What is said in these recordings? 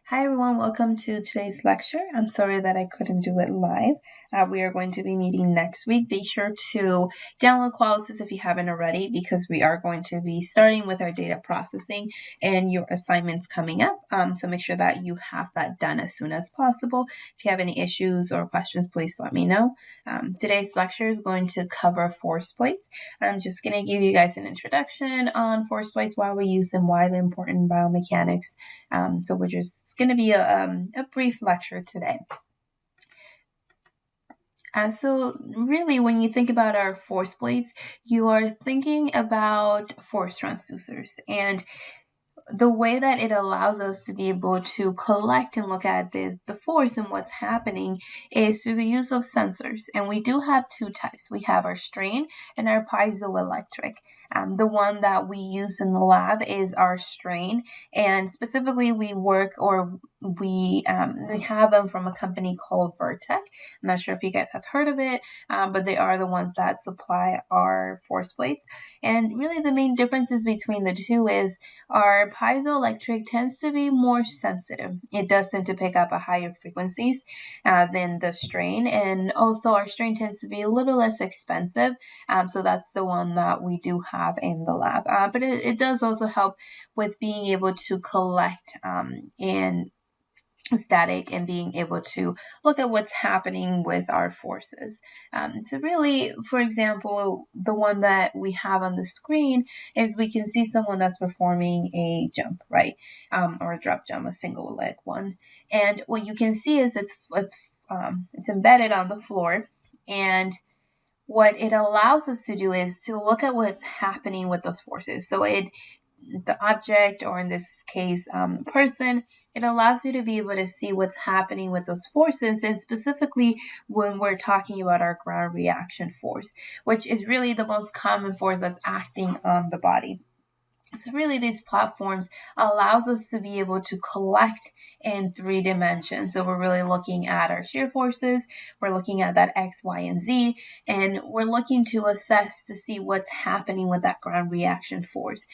Hi everyone, welcome to today's lecture. I'm sorry that I couldn't do it live. We are going to be meeting next week. Be sure to download Qualysys if you haven't already, because we are going to be starting with our data processing and your assignments coming up. So make sure that you have that done as soon as possible. If you have any issues or questions, please let me know. Today's lecture is going to cover force plates. I'm just going to give you guys an introduction on force plates, why we use them, why they're important in biomechanics. So we're just going to be a brief lecture today. So really, when you think about our force plates, you are thinking about force transducers. And the way that it allows us to be able to collect and look at the force and what's happening is through the use of sensors. And we do have two types. We have our strain and our piezoelectric. The one that we use in the lab is our strain, and specifically we have them from a company called Vertec. I'm not sure if you guys have heard of it, but they are the ones that supply our force plates. And really the main differences between the two is our piezoelectric tends to be more sensitive. It does tend to pick up a higher frequencies than the strain, and also our strain tends to be a little less expensive. So that's the one that we do have in the lab. But it does also help with being able to collect in static and being able to look at what's happening with our forces. So really, for example, the one that we have on the screen is we can see someone that's performing a jump, right? Or a drop jump, a single leg one. And what you can see is it's embedded on the floor, and what it allows us to do is to look at what's happening with those forces. So the object, or in this case, person, it allows you to be able to see what's happening with those forces, and specifically when we're talking about our ground reaction force, which is really the most common force that's acting on the body. So really these platforms allows us to be able to collect in 3 dimensions. So we're really looking at our shear forces, we're looking at that X, Y, and Z, and we're looking to assess to see what's happening with that ground reaction force,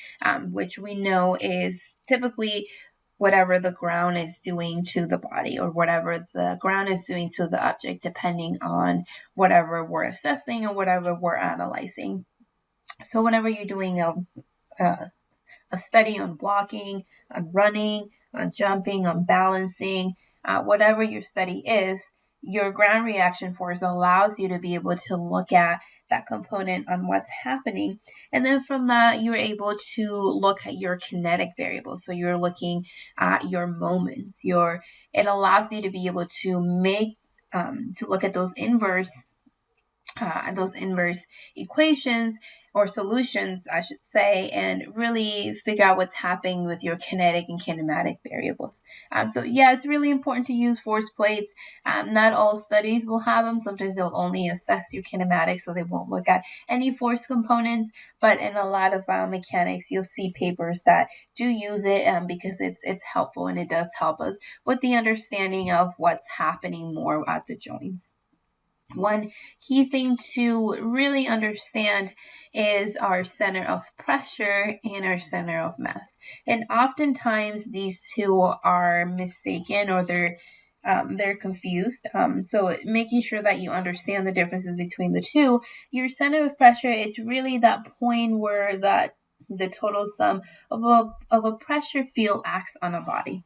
which we know is typically whatever the ground is doing to the body, or whatever the ground is doing to the object, depending on whatever we're assessing or whatever we're analyzing. So whenever you're doing a study on blocking, on running, on jumping, on balancing, whatever your study is, your ground reaction force allows you to be able to look at that component on what's happening. And then from that, you're able to look at your kinetic variables. So you're looking at your moments. It allows you to be able to to look at those inverse equations, or solutions, I should say, and really figure out what's happening with your kinetic and kinematic variables. So yeah, it's really important to use force plates. Not all studies will have them. Sometimes they'll only assess your kinematics, so they won't look at any force components. But in a lot of biomechanics, you'll see papers that do use it because it's helpful, and it does help us with the understanding of what's happening more at the joints. One key thing to really understand is our center of pressure and our center of mass. And oftentimes these two are mistaken, or they're confused. So making sure that you understand the differences between the two. Your center of pressure, it's really that point where the total sum of a pressure field acts on a body.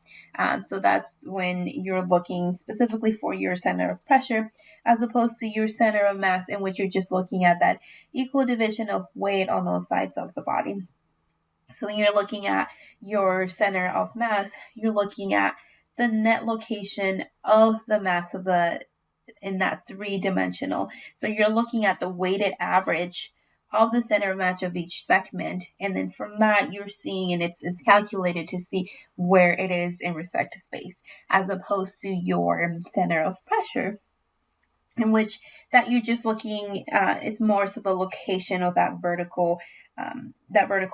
So that's when you're looking specifically for your center of pressure, as opposed to your center of mass, in which you're just looking at that equal division of weight on all sides of the body. So when you're looking at your center of mass, you're looking at the net location of the mass in that 3-dimensional. So you're looking at the weighted average of the center of mass of each segment, and then from that you're seeing, and it's calculated to see where it is in respect to space, as opposed to your center of pressure, in which that you're just looking, it's more so the location of that vertical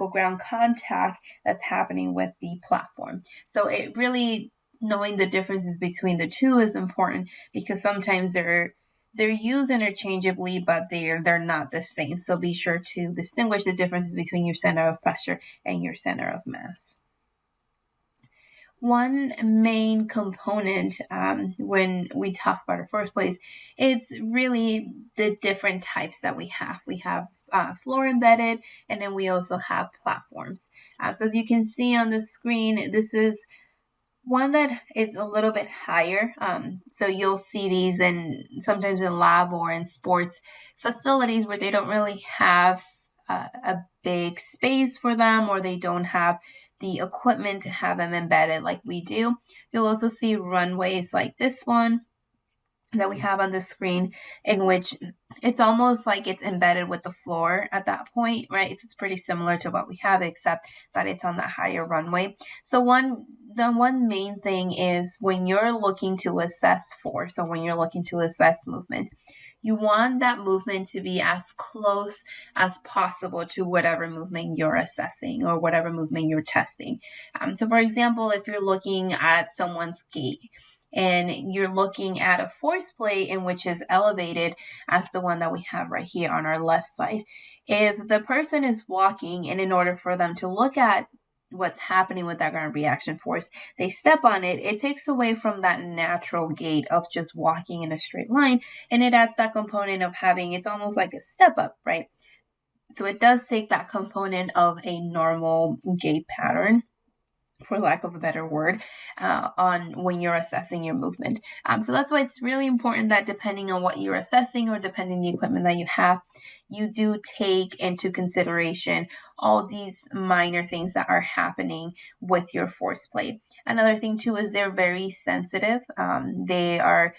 ground contact that's happening with the platform. So it really, knowing the differences between the two is important, because sometimes they're used interchangeably, but they're not the same. So be sure to distinguish the differences between your center of pressure and your center of mass. one main component when we talk about our first place is really the different types that we have. We have floor embedded, and then we also have platforms. So as you can see on the screen, this is one that is a little bit higher. So you'll see these sometimes in lab or in sports facilities where they don't really have a big space for them, or they don't have the equipment to have them embedded like we do. You'll also see runways like this one that we have on the screen, in which it's almost like it's embedded with the floor at that point, right? It's pretty similar to what we have, except that it's on that higher runway. So the one main thing is when you're looking to assess force, so when you're looking to assess movement, you want that movement to be as close as possible to whatever movement you're assessing or whatever movement you're testing. So for example, if you're looking at someone's gait, and you're looking at a force plate in which is elevated as the one that we have right here on our left side. If the person is walking, and in order for them to look at what's happening with that ground reaction force, they step on it, it takes away from that natural gait of just walking in a straight line, and it adds that component of having, it's almost like a step up, right? So it does take that component of a normal gait pattern, for lack of a better word, on when you're assessing your movement. So that's why it's really important that depending on what you're assessing or depending on the equipment that you have, you do take into consideration all these minor things that are happening with your force plate. Another thing too is they're very sensitive. They are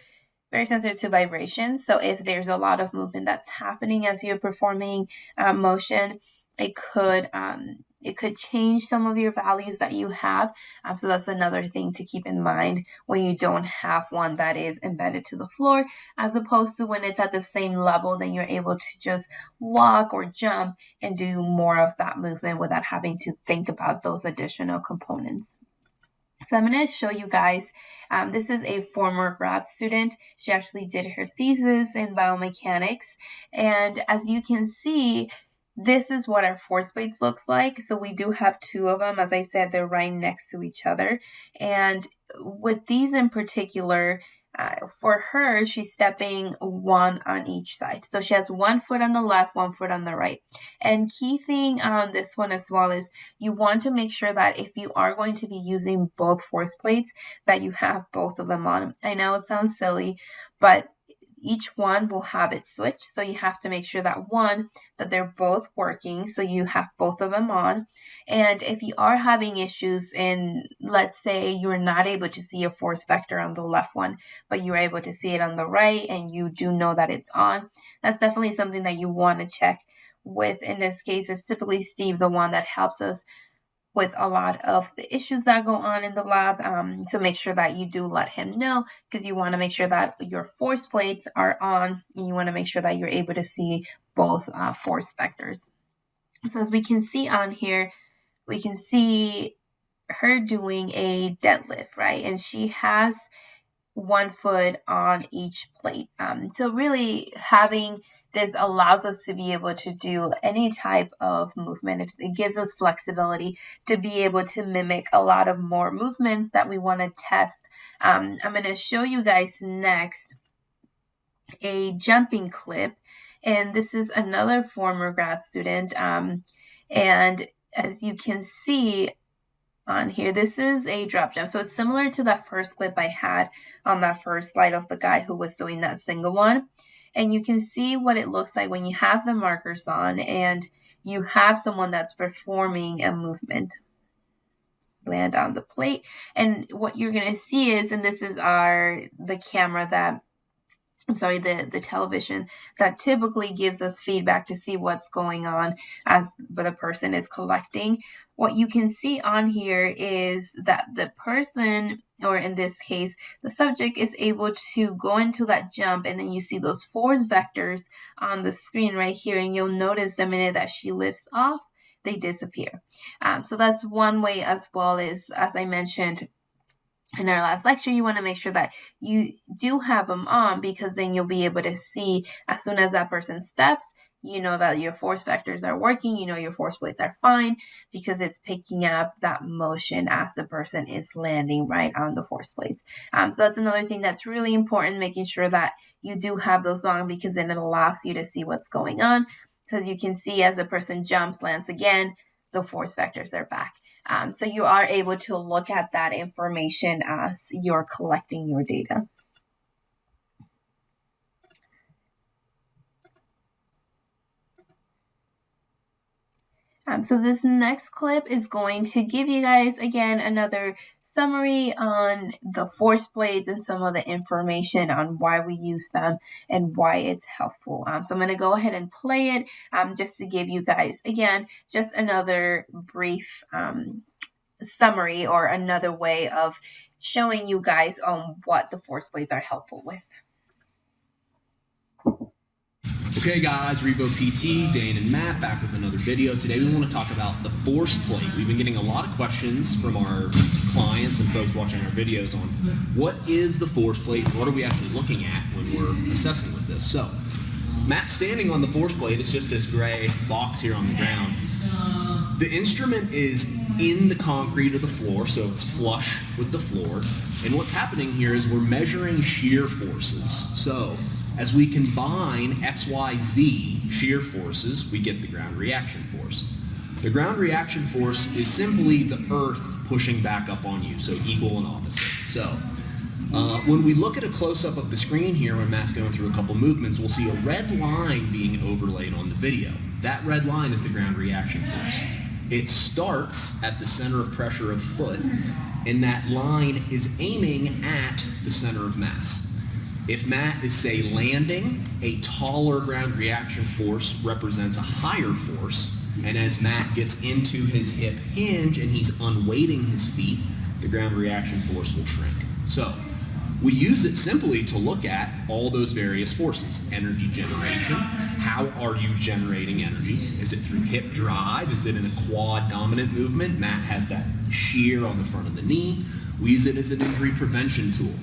very sensitive to vibrations. So if there's a lot of movement that's happening as you're performing motion, it could change some of your values that you have. So that's another thing to keep in mind when you don't have one that is embedded to the floor, as opposed to when it's at the same level, then you're able to just walk or jump and do more of that movement without having to think about those additional components. So I'm going to show you guys, this is a former grad student. She actually did her thesis in biomechanics. And as you can see, this is what our force plates looks like. So we do have two of them. As I said, they're right next to each other. And with these in particular, for her, she's stepping one on each side. So she has 1 foot on the left, 1 foot on the right. And key thing on this one as well is you want to make sure that if you are going to be using both force plates, that you have both of them on. I know it sounds silly, but each one will have its switch. So you have to make sure that they're both working. So you have both of them on. And if you are having issues in, let's say you're not able to see a force vector on the left one, but you're able to see it on the right and you do know that it's on, that's definitely something that you want to check with. In this case, it's typically Steve, the one that helps us with a lot of the issues that go on in the lab. So make sure that you do let him know, because you want to make sure that your force plates are on, and you want to make sure that you're able to see both force vectors. So as we can see on here, we can see her doing a deadlift, right? And she has 1 foot on each plate. So really having this allows us to be able to do any type of movement. It gives us flexibility to be able to mimic a lot of more movements that we want to test. I'm going to show you guys next a jumping clip. And this is another former grad student. And as you can see on here, this is a drop jump. So it's similar to that first clip I had on that first slide of the guy who was doing that single one. And you can see what it looks like when you have the markers on and you have someone that's performing a movement. Land on the plate. And what you're going to see is, and this is the camera that, the television that typically gives us feedback to see what's going on as the person is collecting. What you can see on here is that the person, or in this case, the subject, is able to go into that jump, and then you see those force vectors on the screen right here, and you'll notice the minute that she lifts off, they disappear. So that's one way, as well as I mentioned in our last lecture, you want to make sure that you do have them on, because then you'll be able to see as soon as that person steps, you know that your force vectors are working, you know your force plates are fine, because it's picking up that motion as the person is landing right on the force plates. So that's another thing that's really important, making sure that you do have those long, because then it allows you to see what's going on. So as you can see, as the person jumps, lands again, the force vectors are back. So you are able to look at that information as you're collecting your data. So this next clip is going to give you guys, again, another summary on the force plates and some of the information on why we use them and why it's helpful. So I'm going to go ahead and play it just to give you guys, again, just another brief summary or another way of showing you guys on what the force plates are helpful with. Okay guys, Revo PT, Dane and Matt back with another video. Today we want to talk about the force plate. We've been getting a lot of questions from our clients and folks watching our videos on what is the force plate and what are we actually looking at when we're assessing with this. So, Matt's standing on the force plate. It's just this gray box here on the ground. The instrument is in the concrete of the floor, so it's flush with the floor. And what's happening here is we're measuring shear forces. So, as we combine XYZ shear forces, we get the ground reaction force. The ground reaction force is simply the earth pushing back up on you, so equal and opposite. So when we look at a close-up of the screen here, when Matt's going through a couple movements, we'll see a red line being overlaid on the video. That red line is the ground reaction force. It starts at the center of pressure of foot, and that line is aiming at the center of mass. If Matt is, say, landing, a taller ground reaction force represents a higher force, and as Matt gets into his hip hinge and he's unweighting his feet, the ground reaction force will shrink. So we use it simply to look at all those various forces. Energy generation, how are you generating energy? Is it through hip drive? Is it in a quad dominant movement? Matt has that shear on the front of the knee. We use it as an injury prevention tool.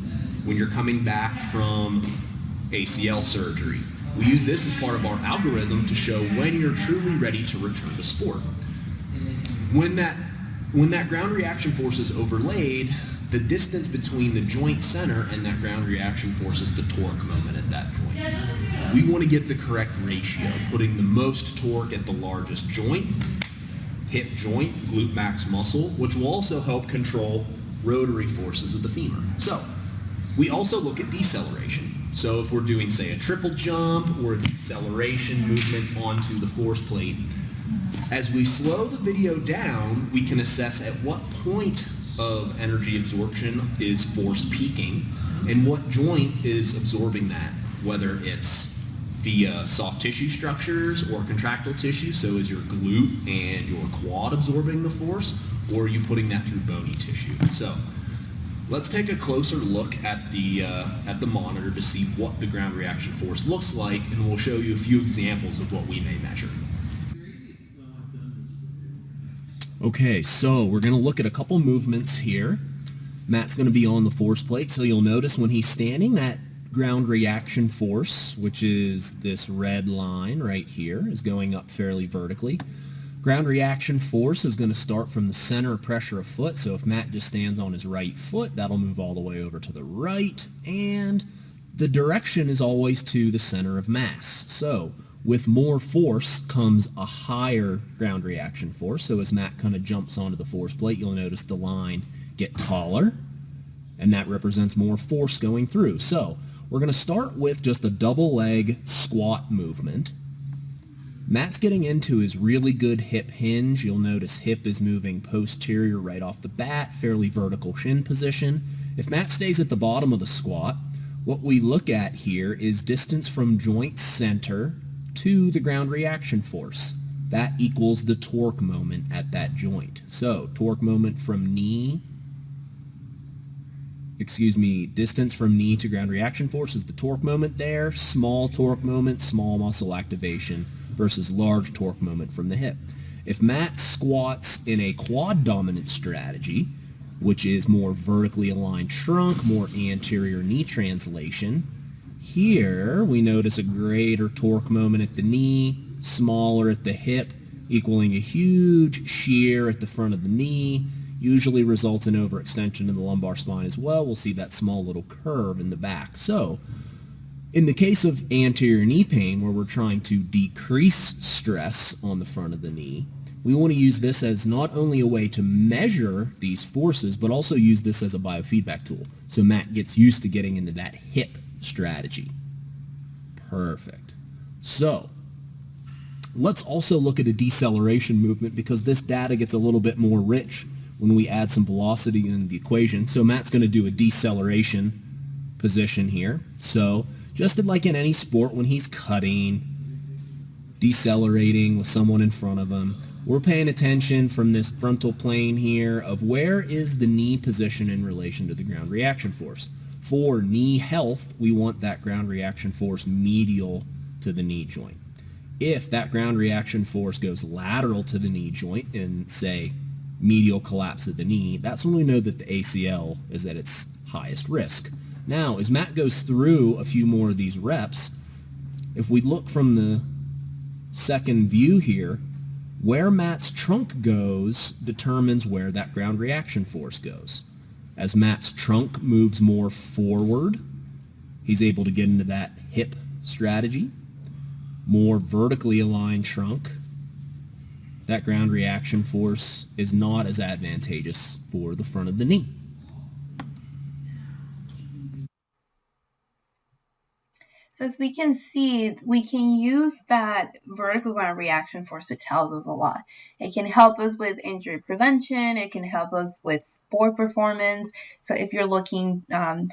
When you're coming back from ACL surgery, we use this as part of our algorithm to show when you're truly ready to return to sport. When that ground reaction force is overlaid, the distance between the joint center and that ground reaction force is the torque moment at that joint. We want to get the correct ratio, putting the most torque at the largest joint, hip joint, glute max muscle, which will also help control rotary forces of the femur. So, we also look at deceleration. So if we're doing, say, a triple jump or a deceleration movement onto the force plate, as we slow the video down, we can assess at what point of energy absorption is force peaking and what joint is absorbing that, whether it's via soft tissue structures or contractile tissue, so is your glute and your quad absorbing the force, or are you putting that through bony tissue? So let's take a closer look at the monitor to see what the ground reaction force looks like, and we'll show you a few examples of what we may measure. Okay, so we're going to look at a couple movements here. Matt's going to be on the force plate, so you'll notice when he's standing, that ground reaction force, which is this red line right here, is going up fairly vertically. Ground reaction force is going to start from the center of pressure of foot, so if Matt just stands on his right foot, that'll move all the way over to the right, and the direction is always to the center of mass. So with more force comes a higher ground reaction force, so as Matt kind of jumps onto the force plate, you'll notice the line get taller, and that represents more force going through. So we're going to start with just a double leg squat movement. Matt's getting into his really good hip hinge. You'll notice hip is moving posterior right off the bat, fairly vertical shin position. If Matt stays at the bottom of the squat, what we look at here is distance from joint center to the ground reaction force. That equals the torque moment at that joint. So torque moment from distance from knee to ground reaction force is the torque moment there. Small torque moment, small muscle activation versus large torque moment from the hip. If Matt squats in a quad dominant strategy, which is more vertically aligned trunk, more anterior knee translation, here we notice a greater torque moment at the knee, smaller at the hip, equaling a huge shear at the front of the knee, usually results in overextension in the lumbar spine as well. We'll see that small little curve in the back. So in the case of anterior knee pain, where we're trying to decrease stress on the front of the knee, we want to use this as not only a way to measure these forces, but also use this as a biofeedback tool. So Matt gets used to getting into that hip strategy. Perfect. So let's also look at a deceleration movement, because this data gets a little bit more rich when we add some velocity in the equation. So Matt's going to do a deceleration position here. So just like in any sport, when he's cutting, decelerating with someone in front of him, we're paying attention from this frontal plane here of where is the knee position in relation to the ground reaction force. For knee health, we want that ground reaction force medial to the knee joint. If that ground reaction force goes lateral to the knee joint and, say, medial collapse of the knee, that's when we know that the ACL is at its highest risk. Now, as Matt goes through a few more of these reps, if we look from the second view here, where Matt's trunk goes determines where that ground reaction force goes. As Matt's trunk moves more forward, he's able to get into that hip strategy. More vertically aligned trunk, that ground reaction force is not as advantageous for the front of the knee. So as we can see, we can use that vertical ground reaction force, which tells us a lot. It can help us with injury prevention. It can help us with sport performance. So if you're looking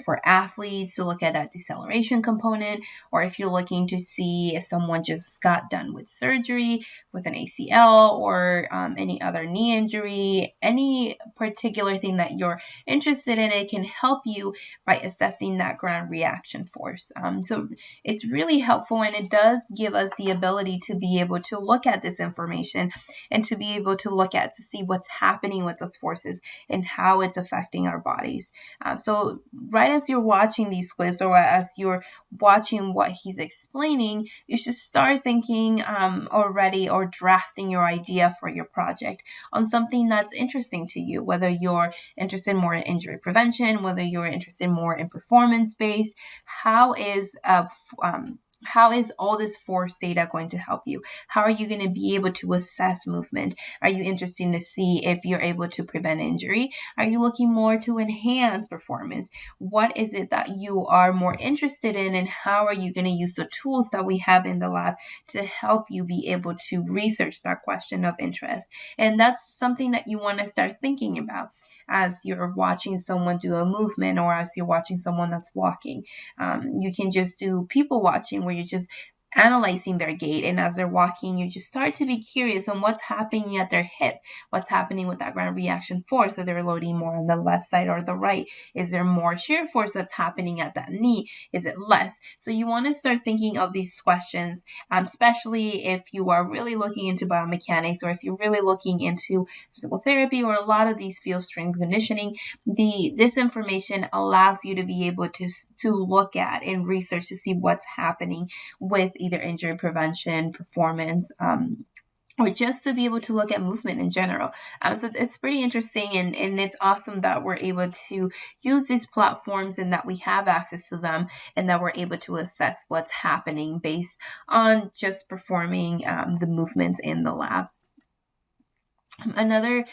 for athletes to look at that deceleration component, or if you're looking to see if someone just got done with surgery with an ACL or any other knee injury, any particular thing that you're interested in, it can help you by assessing that ground reaction force. So it's really helpful, and it does give us the ability to be able to look at this information and to be able to look at to see what's happening with those forces and how it's affecting our bodies. So right as you're watching these clips, or as you're watching what he's explaining, you should start thinking already, or drafting your idea for your project on something that's interesting to you, whether you're interested more in injury prevention, whether you're interested more in performance based. How is all this force data going to help you? How are you going to be able to assess movement? Are you interested to see if you're able to prevent injury? Are you looking more to enhance performance? What is it that you are more interested in, and how are you going to use the tools that we have in the lab to help you be able to research that question of interest? And that's something that you want to start thinking about as you're watching someone do a movement, or as you're watching someone that's walking. You can just do people watching, where you're just analyzing their gait, and as they're walking, you just start to be curious on what's happening at their hip, what's happening with that ground reaction force. Are they loading more on the left side or the right? Is there more shear force that's happening at that knee? Is it less? So you want to start thinking of these questions, especially if you are really looking into biomechanics, or if you're really looking into physical therapy, or a lot of these field strength conditioning. This information allows you to be able to look at and research to see what's happening with either injury prevention, performance, or just to be able to look at movement in general. So it's pretty interesting, and it's awesome that we're able to use these platforms, and that we have access to them, and that we're able to assess what's happening based on just performing the movements in the lab. Another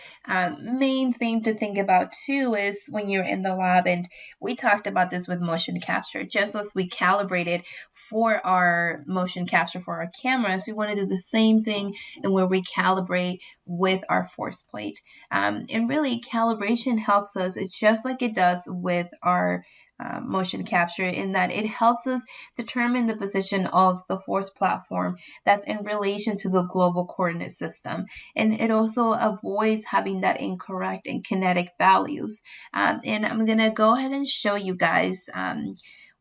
main thing to think about too is when you're in the lab, and we talked about this with motion capture, just as we calibrated for our motion capture for our cameras, we want to do the same thing and where we calibrate with our force plate. And really, calibration helps us, it's just like it does with our motion capture, in that it helps us determine the position of the force platform that's in relation to the global coordinate system. And it also avoids having that incorrect and kinetic values. And I'm going to go ahead and show you guys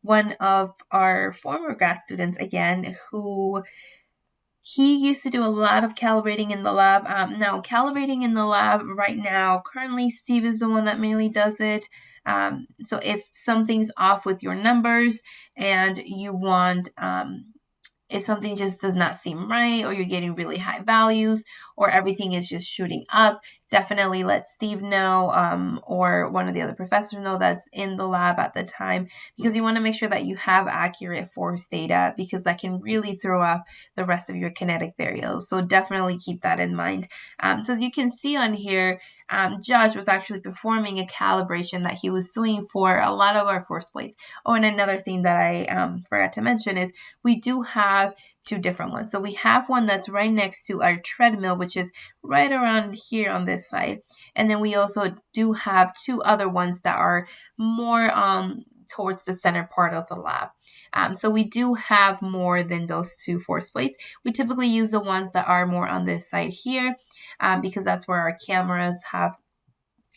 one of our former grad students again, who he used to do a lot of calibrating in the lab. Now, calibrating in the lab right now, currently Steve is the one that mainly does it. So if something's off with your numbers and you want if something just does not seem right, or you're getting really high values, or everything is just shooting up, definitely let Steve know, or one of the other professors know that's in the lab at the time, because you want to make sure that you have accurate force data, because that can really throw off the rest of your kinetic variables. So definitely keep that in mind. So as you can see on here, Josh was actually performing a calibration that he was doing for a lot of our force plates. Oh, and another thing that I forgot to mention is we do have two different ones. So we have one that's right next to our treadmill, which is right around here on this side. And then we also do have two other ones that are more towards the center part of the lab. So we do have more than those two force plates. We typically use the ones that are more on this side here, because that's where our cameras have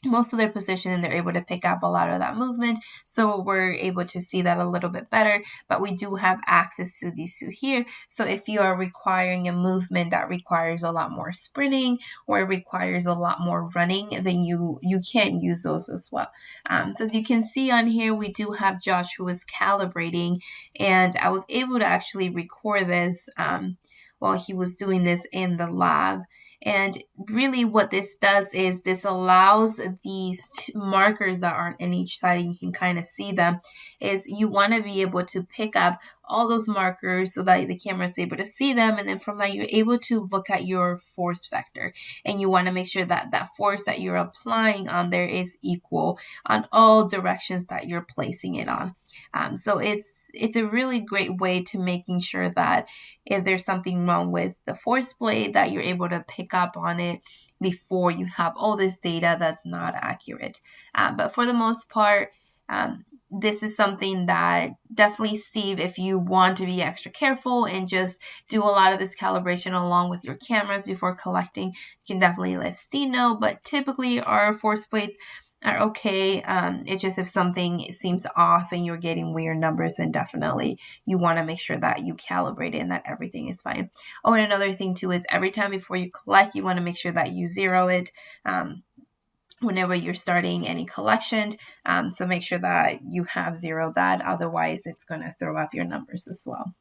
most of their position, and they're able to pick up a lot of that movement. So we're able to see that a little bit better, but we do have access to these two here. So if you are requiring a movement that requires a lot more sprinting, or requires a lot more running, then you can use those as well. So as you can see on here, we do have Josh who is calibrating, and I was able to actually record this while he was doing this in the lab. And really what this does is this allows these markers that aren't in each side, and you can kind of see them, is you want to be able to pick up all those markers so that the camera is able to see them. And then from that, you're able to look at your force vector, and you want to make sure that that force that you're applying on there is equal on all directions that you're placing it on. So it's a really great way to making sure that if there's something wrong with the force plate, that you're able to pick up on it before you have all this data that's not accurate. But for the most part, this is something that definitely, Steve, if you want to be extra careful and just do a lot of this calibration along with your cameras before collecting, you can definitely let Steve know. But typically our force plates are okay. It's just if something seems off and you're getting weird numbers, then definitely you want to make sure that you calibrate it and that everything is fine. Oh, and another thing too is every time before you collect, you want to make sure that you zero it whenever you're starting any collection. So make sure that you have zeroed that. Otherwise, it's going to throw up your numbers as well.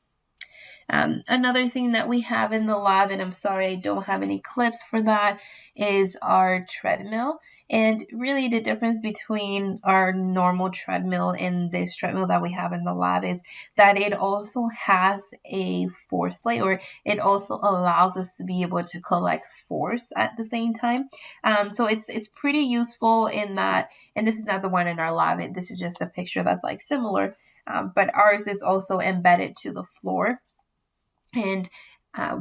Another thing that we have in the lab, and I'm sorry I don't have any clips for that, is our treadmill. And really the difference between our normal treadmill and this treadmill that we have in the lab is that it also has a force plate, or it also allows us to be able to collect force at the same time. So it's pretty useful in that, and this is not the one in our lab, this is just a picture that's like similar, but ours is also embedded to the floor. And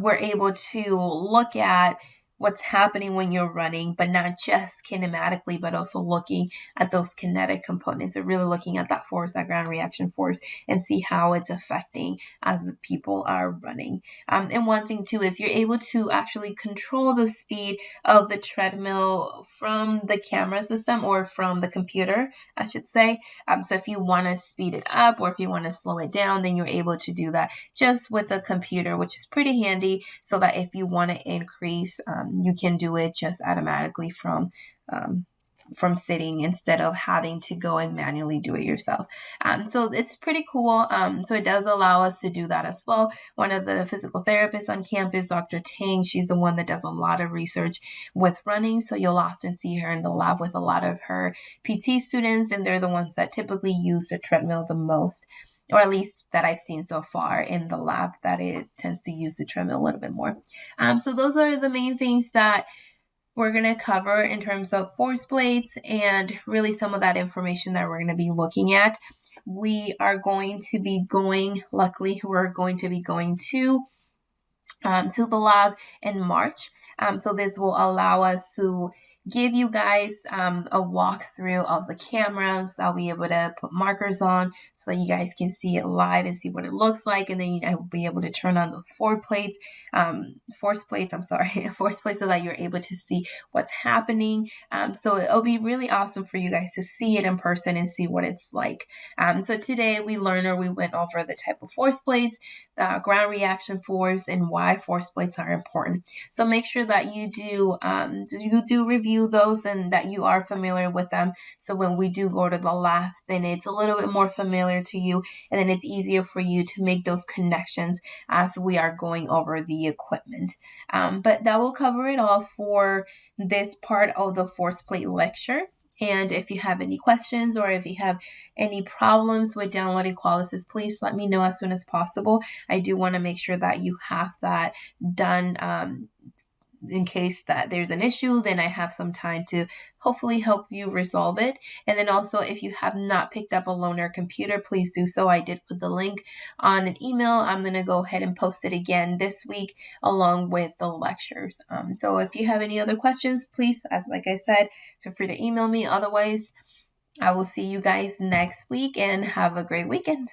we're able to look at what's happening when you're running, but not just kinematically, but also looking at those kinetic components. So really looking at that force, that ground reaction force, and see how it's affecting as the people are running. And one thing too is you're able to actually control the speed of the treadmill from the camera system, or from the computer, I should say. So if you want to speed it up, or if you want to slow it down, then you're able to do that just with the computer, which is pretty handy, so that if you want to increase, you can do it just automatically from sitting, instead of having to go and manually do it yourself. So it's pretty cool. So it does allow us to do that as well. One of the physical therapists on campus, Dr. Tang, she's the one that does a lot of research with running. So you'll often see her in the lab with a lot of her PT students, and they're the ones that typically use the treadmill the most, or at least that I've seen so far in the lab, that it tends to use the treadmill a little bit more. So those are the main things that we're going to cover in terms of force plates, and really some of that information that we're going to be looking at. We are going to be going, luckily, we're going to be going to the lab in March. So this will allow us to give you guys a walkthrough of the cameras. I'll be able to put markers on so that you guys can see it live and see what it looks like. And then I will be able to turn on those force plates, so that you're able to see what's happening. So it'll be really awesome for you guys to see it in person and see what it's like. So today we went over the type of force plates, the ground reaction force, and why force plates are important. So make sure that you do review review those and that you are familiar with them. So when we do go to the lab, then it's a little bit more familiar to you, and then it's easier for you to make those connections as we are going over the equipment. But that will cover it all for this part of the force plate lecture. And if you have any questions or if you have any problems with downloading Qualisys, please let me know as soon as possible. I do want to make sure that you have that done in case that there's an issue, then I have some time to hopefully help you resolve it. And then also, if you have not picked up a loaner computer, please do so. I did put the link on an email. I'm going to go ahead and post it again this week along with the lectures. So if you have any other questions, please, like I said, feel free to email me. Otherwise, I will see you guys next week and have a great weekend.